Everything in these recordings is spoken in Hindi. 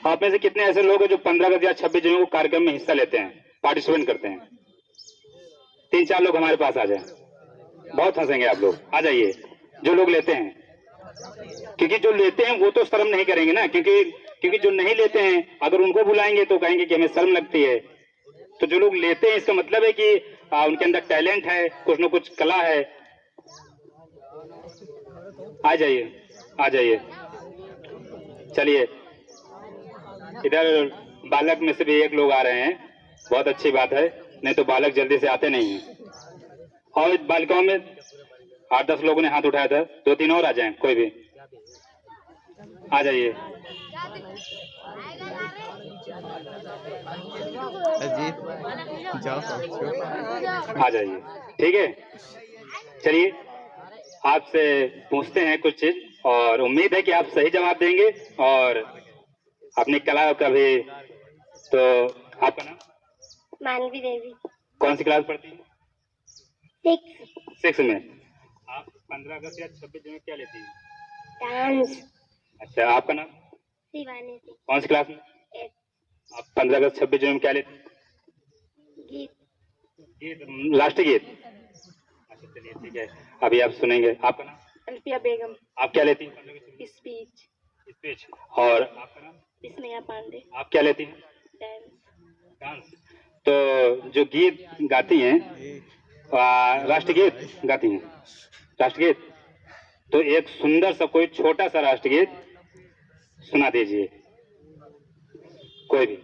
आप में से कितने ऐसे लोग हैं जो 15 अगस्त या 26 जनवरी को कार्यक्रम में हिस्सा लेते हैं, पार्टिसिपेट करते हैं? 3-4 लोग हमारे पास आ जाए, बहुत हंसेंगे आप लोग। आ जाइए जो लोग लेते हैं, क्योंकि जो लेते हैं वो तो शर्म नहीं करेंगे ना, क्योंकि जो नहीं लेते हैं अगर उनको बुलाएंगे तो कहेंगे कि हमें शर्म लगती है। तो जो लोग लेते हैं इसका मतलब है कि उनके अंदर टैलेंट है, कुछ न कुछ कला है। आ जाइए, आ जाइए। चलिए, इधर बालक में से भी एक लोग आ रहे हैं, बहुत अच्छी बात है, नहीं तो बालक जल्दी से आते नहीं हैं। और बालिकाओं में 8-10 लोगों ने हाथ उठाया था, 2-3 और आ जाएं, कोई भी आ जाइए। आ जाइए, ठीक है। चलिए आपसे पूछते हैं कुछ चीज, और उम्मीद है कि आप सही जवाब देंगे और अपनी कला का भी। तो आपका नाम? मानवी देवी। कौन सी क्लास पढ़ती हैं? 6 में। आप 15 अगस्त या 26 जनवरी क्या लेती हैं? डांस। अच्छा, आपका नाम? शिवानी। कौन सी क्लास में? 8। आप 15 अगस्त 26 जनवरी में क्या लेती हैं? गीत। गीत, राष्ट्रीय गीत। अच्छा चलिए ठीक है, अभी आप सुनेंगे। आपका नाम? अल्फिया बेगम। आप क्या लेती हैं? स्पीच। स्पीच। और आपका नाम? स्नेहा पांडे। आप क्या लेती हैं? डांस। डांस। तो जो गीत गाती हैं, राष्ट्रगीत गाती हैं, राष्ट्रगीत, तो एक सुंदर सा कोई छोटा सा राष्ट्रगीत सुना दीजिए, कोई भी।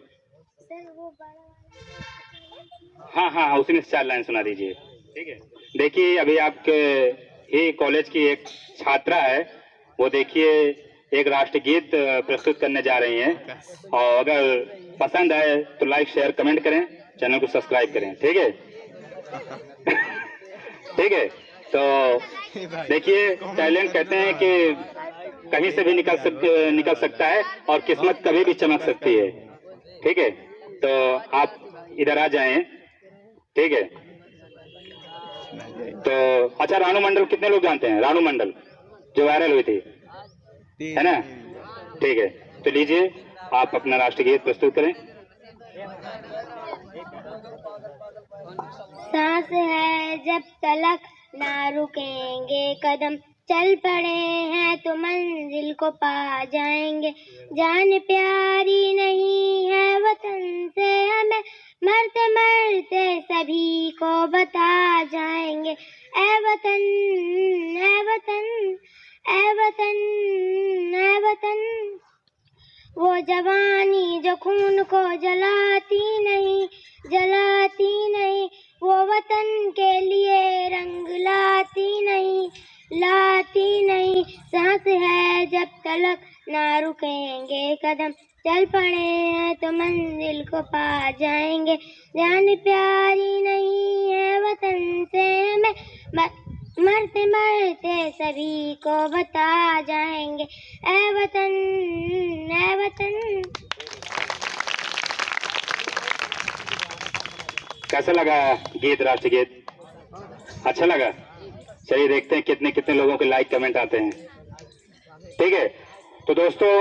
हाँ हाँ, उसी में 4 लाइन सुना दीजिए, ठीक है। देखिए अभी आपके ही कॉलेज की एक छात्रा है, वो देखिए एक राष्ट्रगीत प्रस्तुत करने जा रही हैं, और अगर पसंद आए तो लाइक शेयर कमेंट करें, चैनल को सब्सक्राइब करें, ठीक है। ठीक है, तो देखिए टैलेंट कहते हैं कि कहीं से भी निकल सकता है और किस्मत कभी भी चमक सकती है, ठीक है। तो आप इधर आ जाएं, ठीक है। तो अच्छा, रानू मंडल कितने लोग जानते हैं? रानू मंडल जो वायरल हुई थी, है ना? ठीक है, तो लीजिए आप अपना राष्ट्रगीत प्रस्तुत करें। सांस है जब तलक ना रुकेंगे कदम, चल पड़े हैं तो मंजिल को पा जाएंगे। जान प्यारी नहीं है वतन से हमें, मरते मरते सभी को बता जाएंगे। ऐ वतन, ऐ वतन, ऐ वतन, ऐ वतन, वो जवानी जो खून को जलाती नहीं, जलाती नहीं, वो वतन के लिए रंग लाती नहीं, लाती नहीं। सांस है जब तलक ना रुकेंगे कदम, चल पड़े हैं तो मंजिल को पा जाएंगे। जान प्यारी नहीं है वतन से हमें, मरते मरते सभी को बता जाएंगे। ऐ वतन, ऐ वतन। कैसा लगा गीत, राष्ट्रगीत? अच्छा लगा? चलिए देखते हैं कितने कितने लोगों के लाइक कमेंट आते हैं, ठीक है। तो दोस्तों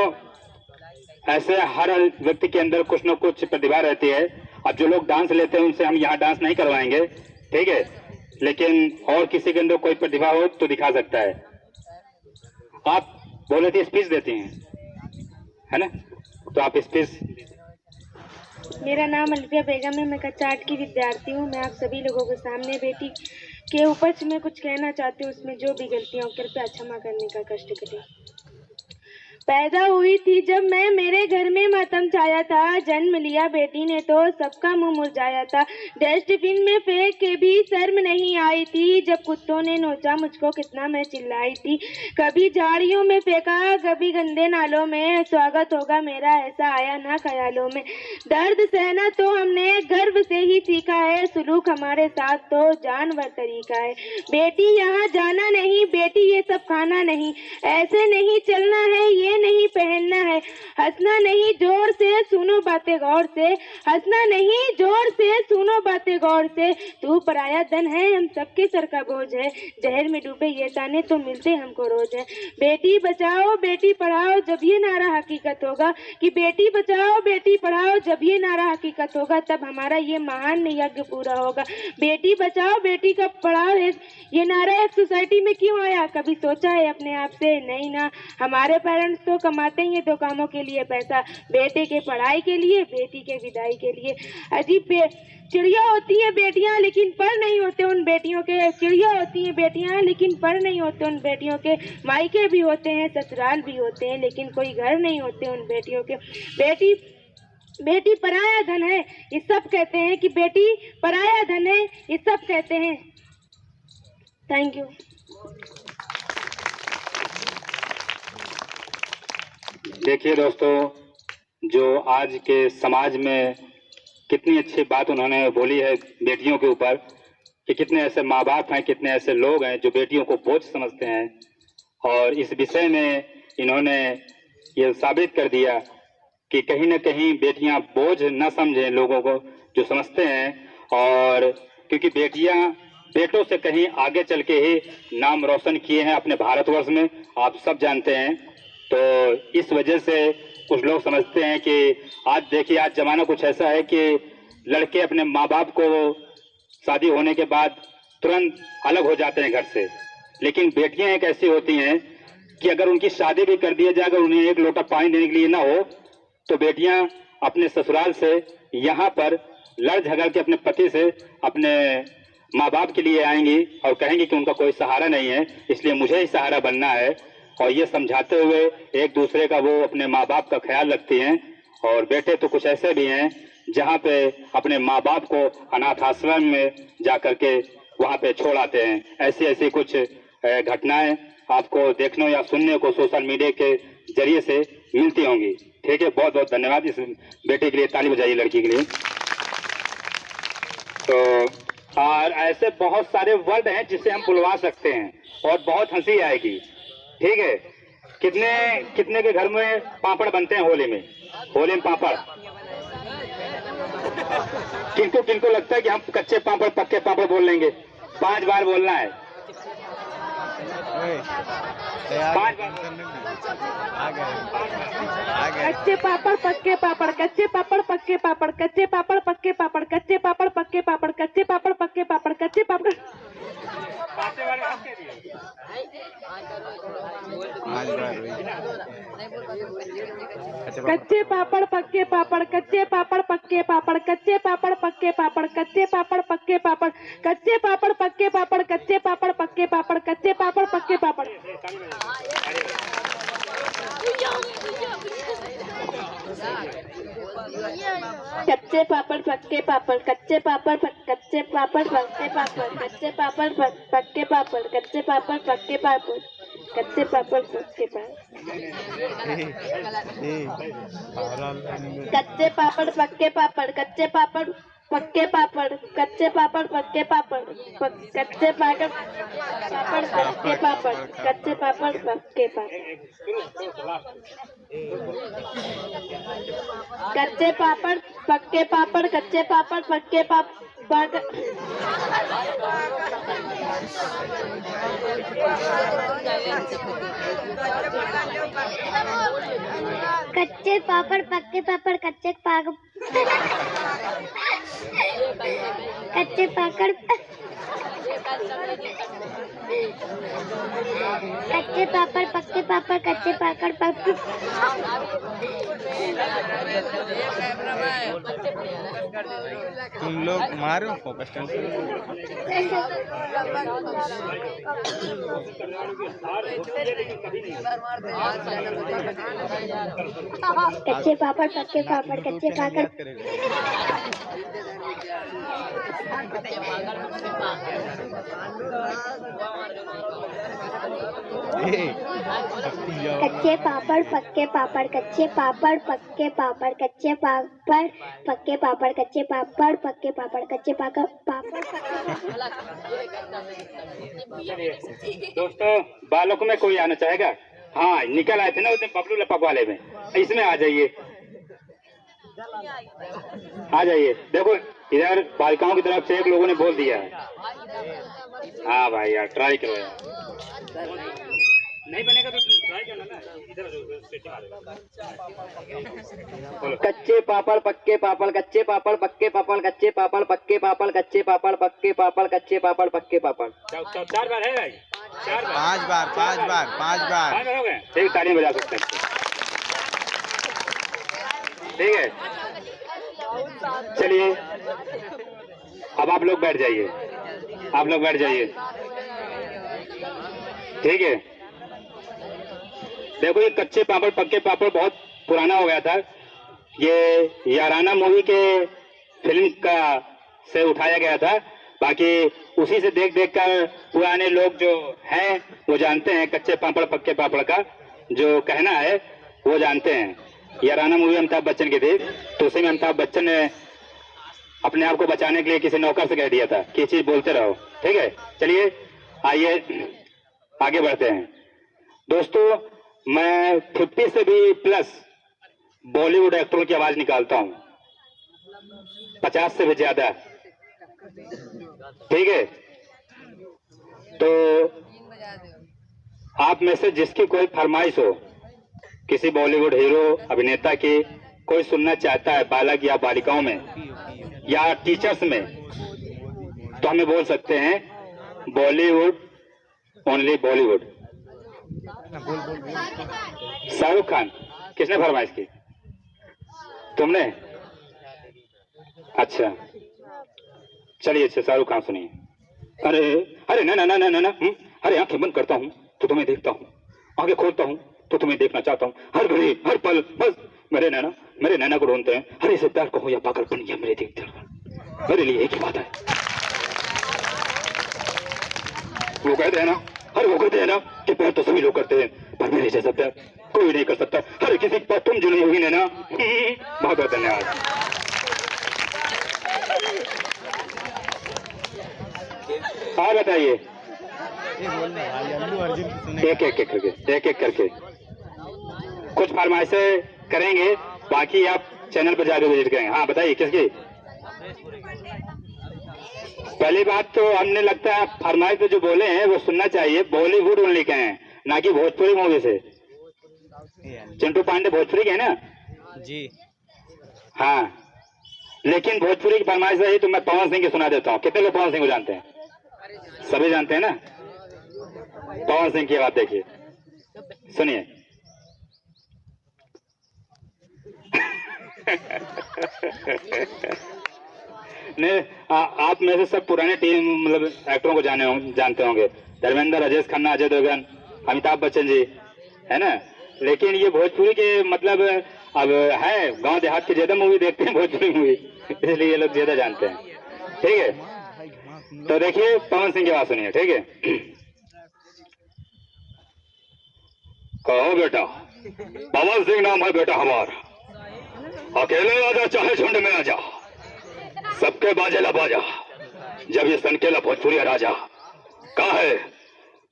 ऐसे हर व्यक्ति के अंदर कुछ न कुछ प्रतिभा रहती है। अब जो लोग डांस लेते हैं उनसे हम यहाँ डांस नहीं करवाएंगे, ठीक है, लेकिन और किसी के अंदर कोई प्रतिभा हो तो दिखा सकता है। आप बोले थे स्पीच देती हैं, है ना? तो आप स्पीच। मेरा नाम अल्फिया बेगम है, मैं कक्षा 8 की विद्यार्थी हूँ। मैं आप सभी लोगों के सामने बेटी के ऊपर से मैं कुछ कहना चाहती हूँ, उसमें जो भी गलतियाँ हो कृपया क्षमा करने का कष्ट करें। पैदा हुई थी जब मैं, मेरे घर में मातम छाया था, जन्म लिया बेटी ने तो सबका मुंह मुरझाया था। डस्टबिन में फेंक के भी शर्म नहीं आई थी, जब कुत्तों ने नोचा मुझको कितना मैं चिल्लाई थी। कभी झाड़ियों में फेंका, कभी गंदे नालों में, स्वागत होगा मेरा ऐसा आया ना ख्यालों में। दर्द सहना तो हमने गर्व से ही सीखा है, सुलूक हमारे साथ तो जानवर तरीका है। बेटी यहाँ जाना नहीं, बेटी ये सब खाना नहीं, ऐसे नहीं चलना है, ये ये नहीं पहनना है। हंसना नहीं जोर से सुनो बातें गौर से, हंसना नहीं जोर से सुनो बातें गौर से। तू पराया धन है हम सबके सर का बोझ है, जहर में डूबे ये ताने तो मिलते हमको रोज है। बेटी बचाओ बेटी पढ़ाओ जब ये नारा हकीकत होगा, कि बेटी बचाओ बेटी पढ़ाओ जब ये नारा हकीकत होगा, तब हमारा ये महान यज्ञ पूरा होगा। बेटी बचाओ बेटी का पढ़ाओ ये नारा एक सोसाइटी में क्यों आया, कभी सोचा है अपने आप से? नहीं ना, हमारे पेरेंट्स तो कमाते ही दो कामों के लिए पैसा, बेटे के पढ़ाई के लिए, बेटी के विदाई के लिए। अजीब चिड़िया होती हैं बेटियां लेकिन पर नहीं होते उन बेटियों के, चिड़िया होती हैं बेटियां लेकिन पर नहीं होते उन बेटियों के। मायके भी होते हैं ससुराल भी होते हैं लेकिन कोई घर नहीं होते उन बेटियों के। बेटी पराया धन है ये सब कहते हैं, कि बेटी पराया धन है ये सब कहते हैं। Thank you. देखिए दोस्तों, जो आज के समाज में कितनी अच्छी बात उन्होंने बोली है बेटियों के ऊपर, कि कितने ऐसे माँ बाप हैं, कितने ऐसे लोग हैं जो बेटियों को बोझ समझते हैं। और इस विषय में इन्होंने ये साबित कर दिया कि कहीं न कहीं बेटियां बोझ न समझें लोगों को जो समझते हैं, और क्योंकि बेटियां बेटों से कहीं आगे चल के ही नाम रोशन किए हैं अपने भारतवर्ष में, आप सब जानते हैं। तो इस वजह से कुछ लोग समझते हैं कि आज देखिए, आज जमाना कुछ ऐसा है कि लड़के अपने माँ बाप को शादी होने के बाद तुरंत अलग हो जाते हैं घर से, लेकिन बेटियां एक ऐसी होती हैं कि अगर उनकी शादी भी कर दिया जाए, अगर उन्हें एक लोटा पानी देने के लिए ना हो, तो बेटियां अपने ससुराल से यहाँ पर लड़ झगड़ के अपने पति से अपने माँ बाप के लिए आएंगी और कहेंगी कि उनका कोई सहारा नहीं है, इसलिए मुझे ही सहारा बनना है। और ये समझाते हुए एक दूसरे का वो अपने माँ बाप का ख्याल रखती हैं। और बेटे तो कुछ ऐसे भी हैं जहाँ पे अपने माँ बाप को अनाथ आश्रम में जा करके वहाँ पे छोड़ आते हैं। ऐसी ऐसी कुछ घटनाएं आपको देखने या सुनने को सोशल मीडिया के जरिए से मिलती होंगी। ठीक है, बहुत बहुत धन्यवाद। इस बेटे के लिए ताली बजाइए, लड़की के लिए। तो और ऐसे बहुत सारे वर्ड हैं जिसे हम बुलवा सकते हैं और बहुत हंसी आएगी। ठीक है, कितने कितने के घर में पापड़ बनते हैं होली में? होली में पापड़ किनको किनको लगता है कि हम कच्चे पापड़ पक्के पापड़ बोल लेंगे? 5 बार बोलना है, 5 बार। कच्चे पापड़ पक्के पापड़, कच्चे पापड़ पक्के पापड़, कच्चे पापड़ पक्के पापड़, कच्चे पापड़ पक्के पापड़, कच्चे पापड़ पक्के पापड़, कच्चे पापड़। कच्चे पापड़ पक्के पापड़, कच्चे पापड़ पक्के पापड़, कच्चे पापड़ पक्के पापड़, कच्चे पापड़ पक्के पापड़, कच्चे पापड़ पक्के पापड़, कच्चे पापड़ पक्के पापड़, कच्चे पापड़ पक्के पापड़। कच्चे पापड़ पक्के पापड़, कच्चे पापड़ कच्चे पापड़ पक्के पापड़, कच्चे पापड़ पक्के पापड़, कच्चे पापड़ पक्के पापड़, कच्चे पापड़ पक्के पापड़, कच्चे पापड़ पक्के पापड़, कच्चे पापड़ पक्के पापड़, कच्चे पापड़ पक्के पापड़, कच्चे पापड़ पक्के पापड़, कच्चे पापड़ पक्के पापड़, कच्चे पापड़ पक्के पापड़, कच्चे पापड़ पक्के पापड़, कच्चे पापड़ पक्के पापड़, कच्चे पापड़ कच्चे पापड़ कच्चे पापड़ पक्के पापड़, कच्चे पापड़ पक्के। तुम लोग मारो फोकस कच्चे पापड़ पक्के पापड़, कच्चे पापड़। कच्चे पापड़ पक्के पापड़, कच्चे पापड़ पक्के पापड़, कच्चे पापड़ पक्के पापड़, कच्चे पापड़ पक्के पापड़, कच्चे पापड़। दोस्तों, बालक में कोई आना चाहेगा? हाँ निकल आए थे ना उसने बबलू लपक वाले में, इसमें आ जाइए, आ जाइए। देखो इधर बालिकाओं की तरफ से एक लोगों ने बोल दिया है। हाँ भाई यार ट्राई करो यार, नहीं बनेगा तो ट्राई करना ना, इधर कच्चे पापड़ पक्के पापड़, कच्चे पापड़ पक्के पापड़, कच्चे पापड़ पक्के पापड़, कच्चे पापड़ पक्के पापड़, कच्चे पापड़ पक्के पापड़। 4 बार है भाई, 4 बार, 5 बार 5 बार 5 बार 5 बार हो गए, ठीक, ताली बजा सकते हैं, ठीक है। चलिए अब आप लोग बैठ जाइए, आप लोग बैठ जाइए, ठीक है। देखो ये कच्चे पापड़ पक्के पापड़ बहुत पुराना हो गया था, ये याराना मूवी के फिल्म का से उठाया गया था, बाकी उसी से देख देख कर पुराने लोग जो हैं वो जानते हैं कच्चे पापड़ पक्के पापड़ का जो कहना है वो जानते हैं। याराना मूवी अमिताभ बच्चन की थी, तो उसी में अमिताभ बच्चन ने अपने आप को बचाने के लिए किसी नौकर से कह दिया था कि चीज बोलते रहो, ठीक है। चलिए आइए आगे बढ़ते हैं दोस्तों। मैं 50 से भी प्लस बॉलीवुड एक्टरों की आवाज निकालता हूं, 50 से भी ज्यादा, ठीक है। तो आप में से जिसकी कोई फरमाइश हो, किसी बॉलीवुड हीरो अभिनेता की कोई सुनना चाहता है बालक या बालिकाओं में या टीचर्स में, तो हमें बोल सकते हैं बॉलीवुड, ओनली बॉलीवुड। शाहरुख खान, किसने फरमाइश की? तुमने? अच्छा चलिए, अच्छा शाहरुख खान सुनिए। अरे अरे ना ना ना ना ना, अरे आंखें बंद करता हूँ तो तुम्हें देखता हूँ, आंखें खोलता हूँ तो तुम्हें देखना चाहता हूँ, हर घड़ी हर पल बस मेरे नैना को ढूंढते हैं। अरे इसे प्यार कहो या पागलपन या मेरे दिल धड़कन, मेरे लिए एक ही बात है। वो कहते हैं ना, अरे वो कहते हैं ना कि प्यार तो सभी लोग करते हैं, पर मेरे जैसा प्यार कोई नहीं कर सकता। अरे किसी पर तुम जुड़ी हुई नैना। बहुत बहुत धन्यवाद। और बताइए, एक एक करके कुछ फरमाइशें करेंगे, बाकी आप चैनल पर जाकर विजिट करेंगे। हाँ बताइए किसकी? पहली बात तो हमने लगता है फरमाइश तो जो बोले हैं वो सुनना चाहिए, बॉलीवुड ओनली के हैं, ना कि भोजपुरी मूवी से। चिंटू पांडे भोजपुरी के है ना जी? हाँ, लेकिन भोजपुरी की फरमाइश रही तो मैं पवन सिंह की सुना देता हूँ। कितने लोग पवन सिंह को जानते हैं? सभी जानते हैं ना। पवन सिंह की बात देखिए, सुनिए। नहीं, आप में से सब पुराने टीम मतलब एक्टरों को जानते होंगे, धर्मेंद्र, राजेश खन्ना, अजय देवगन, अमिताभ बच्चन जी, है ना। लेकिन ये भोजपुरी के मतलब अब है, गांव देहात की ज्यादा मूवी देखते हैं भोजपुरी मूवी, इसलिए ये लोग ज्यादा जानते हैं, ठीक है। तो देखिए पवन सिंह की बात सुनिए, ठीक है। कहो बेटा, पवन सिंह नाम है बेटा हमारा, अकेले आजा चाहे झुंड में आजा, सबके बाजेला बाजा, जब ये सनकेला भोजपुरी राजा। कहा है?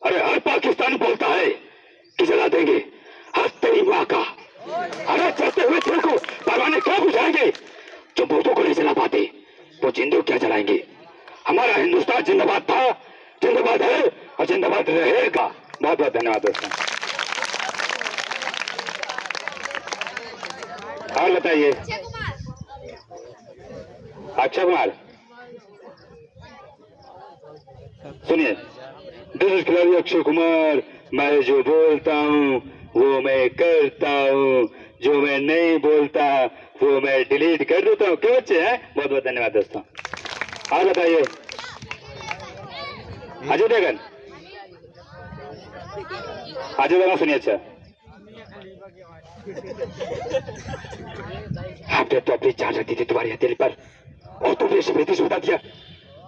अरे हर पाकिस्तानी बोलता है कि जला देंगे हर तेरी माँ का। अरे चलते हुए दिल को परवाने क्या बुझाएंगे? जो मुर्दों को नहीं जला पाते वो जिंदों क्या जलाएंगे? हमारा हिंदुस्तान जिंदाबाद था, जिंदाबाद है और जिंदाबाद रहेगा। बहुत बहुत धन्यवाद दोस्तों। और बताइए, अक्षय कुमार सुनिए। दिस इज खिलाड़ी अक्षय कुमार, मैं जो बोलता हूँ वो मैं करता हूँ, जो मैं नहीं बोलता वो मैं डिलीट कर देता हूँ। क्यों बच्चे हैं? बहुत बहुत धन्यवाद दोस्तों। और बताइए, अजय देवगन, अजय देवगन सुनिए। अच्छा आपने तो अपनी जान रखी थी तुम्हारी हथेली पर और तुमने इसे बेटी से बता दिया।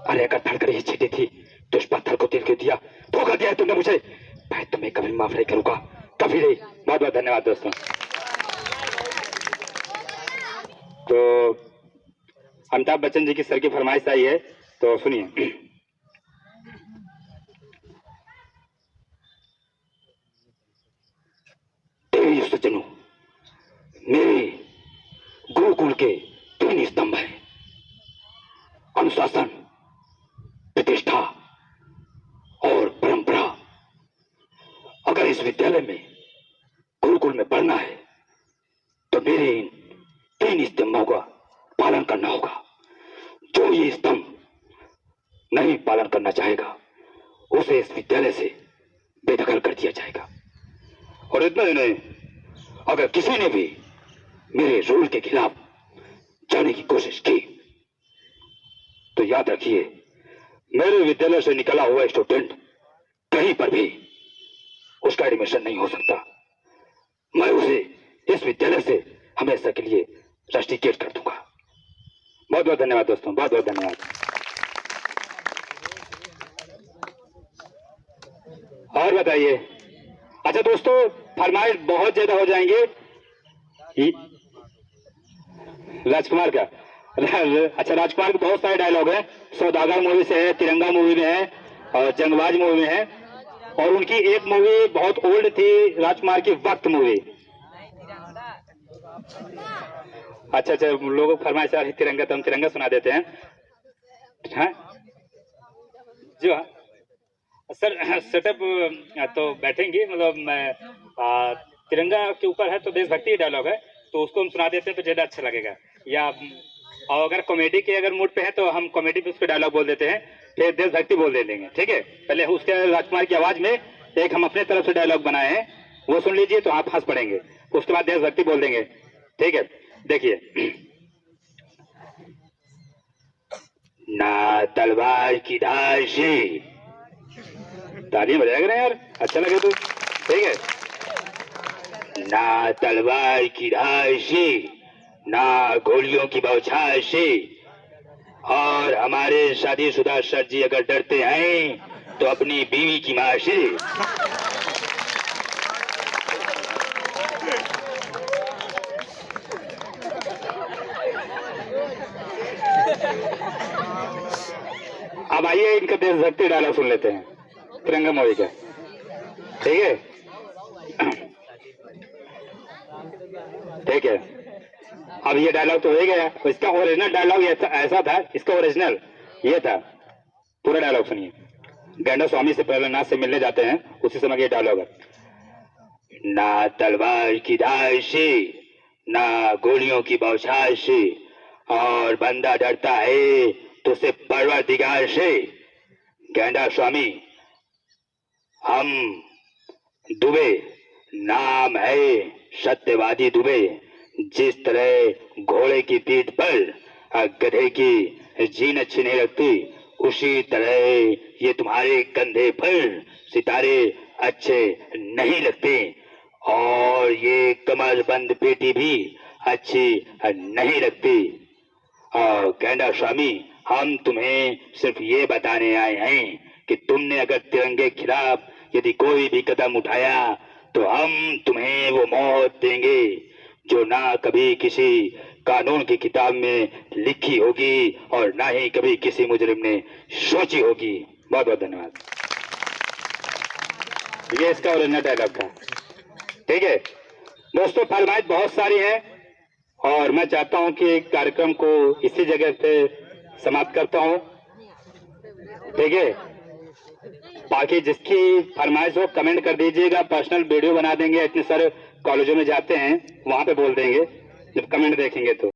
अरे अगर धड़कन ही छीटी थी तो उस पत्थर को दिल क्यों दिया? धोखा दिया है तुमने मुझे, मैं तुम्हें कभी माफ नहीं करूंगा, कभी नहीं। बहुत बहुत धन्यवाद दोस्तों। तो अमिताभ बच्चन जी की सर की फरमाइश आई है, तो सुनिए। के 3 स्तंभ हैं, अनुशासन, प्रतिष्ठा और परंपरा। अगर इस विद्यालय में, गुरुकुल में पढ़ना है तो मेरे इन 3 स्तंभों का पालन करना होगा। जो ये स्तंभ नहीं पालन करना चाहेगा उसे इस विद्यालय से बेदखल कर दिया जाएगा। और इतना ही नहीं, अगर किसी ने भी मेरे रूल के खिलाफ जाने की कोशिश की तो याद रखिए, मेरे विद्यालय से निकला हुआ स्टूडेंट कहीं पर भी उसका एडमिशन नहीं हो सकता। मैं उसे इस विद्यालय से हमेशा के लिए रस्टिकेट कर दूंगा। बहुत बहुत धन्यवाद दोस्तों, बहुत बहुत धन्यवाद। और बताइए। अच्छा दोस्तों, फरमाइश बहुत ज्यादा हो जाएंगे। राजकुमार का अच्छा, राजकुमार के बहुत सारे डायलॉग हैं। सौदागर मूवी से है, तिरंगा मूवी में है और जंगबाज मूवी में है। और उनकी एक मूवी बहुत ओल्ड थी राजकुमार की, वक्त मूवी। अच्छा अच्छा, लोगों फरमाइश आ रही तिरंगा, तो हम तिरंगा सुना देते हैं। हाँ जी हाँ सर, सेटअप तो बैठेंगे, मतलब तिरंगा के ऊपर है तो देशभक्ति डायलॉग है, तो उसको हम सुना देते हैं तो ज्यादा अच्छा लगेगा। या और अगर कॉमेडी के अगर मूड पे है तो हम कॉमेडी पे उस पर डायलॉग बोल देते हैं, फिर देशभक्ति बोल देंगे। ठीक है, पहले उसके राजकुमार की आवाज में एक हम अपने तरफ से डायलॉग बनाए हैं, वो सुन लीजिए तो आप हंस पड़ेंगे। उसके बाद देशभक्ति बोल देंगे। ठीक है, देखिए। ना तलवार की धार से, तालियां बजाएगा ना यार, अच्छा लगे तो। ठीक है, ना तलवार की धार से, ना गोलियों की बौछार से, और हमारे शादीशुदा सर जी अगर डरते हैं तो अपनी बीवी की मां से। अब आइए इनका देशभक्ति डायलॉग सुन लेते हैं तिरंगा मूवी का। ठीक है, ठीक है। अब ये डायलॉग तो हो गया, इसका ओरिजिनल डायलॉग ऐसा था, इसका ओरिजिनल ये था। पूरा डायलॉग सुनिए। गैंडा स्वामी से प्रहलाद से मिलने जाते हैं, उसी समय ये डायलॉग है। ना तलवार की धार से, ना गोलियों की बौछार से, और बंदा डरता है तो सिर्फ परवरदिगार से। गैंडा स्वामी, हम दुबे, नाम है सत्यवादी दुबे। जिस तरह घोड़े की पीठ पर गधे की जीन अच्छी नहीं लगती, उसी तरह ये तुम्हारे कंधे पर सितारे अच्छे नहीं लगते, और ये कमरबंद पेटी भी अच्छी नहीं लगती। और गैंडा स्वामी, हम तुम्हें सिर्फ ये बताने आए हैं कि तुमने अगर तिरंगे के खिलाफ यदि कोई भी कदम उठाया तो हम तुम्हें वो मौत देंगे जो ना कभी किसी कानून की किताब में लिखी होगी और ना ही कभी किसी मुजरिम ने सोची होगी। बहुत बहुत धन्यवाद। ये इसका ओरिजिनल डायलॉग था। ठीक है दोस्तों, फरमाइश बहुत सारी है और मैं चाहता हूं कि कार्यक्रम को इसी जगह पे समाप्त करता हूं। ठीक है, बाकी जिसकी फरमाइश हो कमेंट कर दीजिएगा, पर्सनल वीडियो बना देंगे। इतने सारे कॉलेजों में जाते हैं, वहां पे बोल देंगे जब कमेंट देखेंगे तो।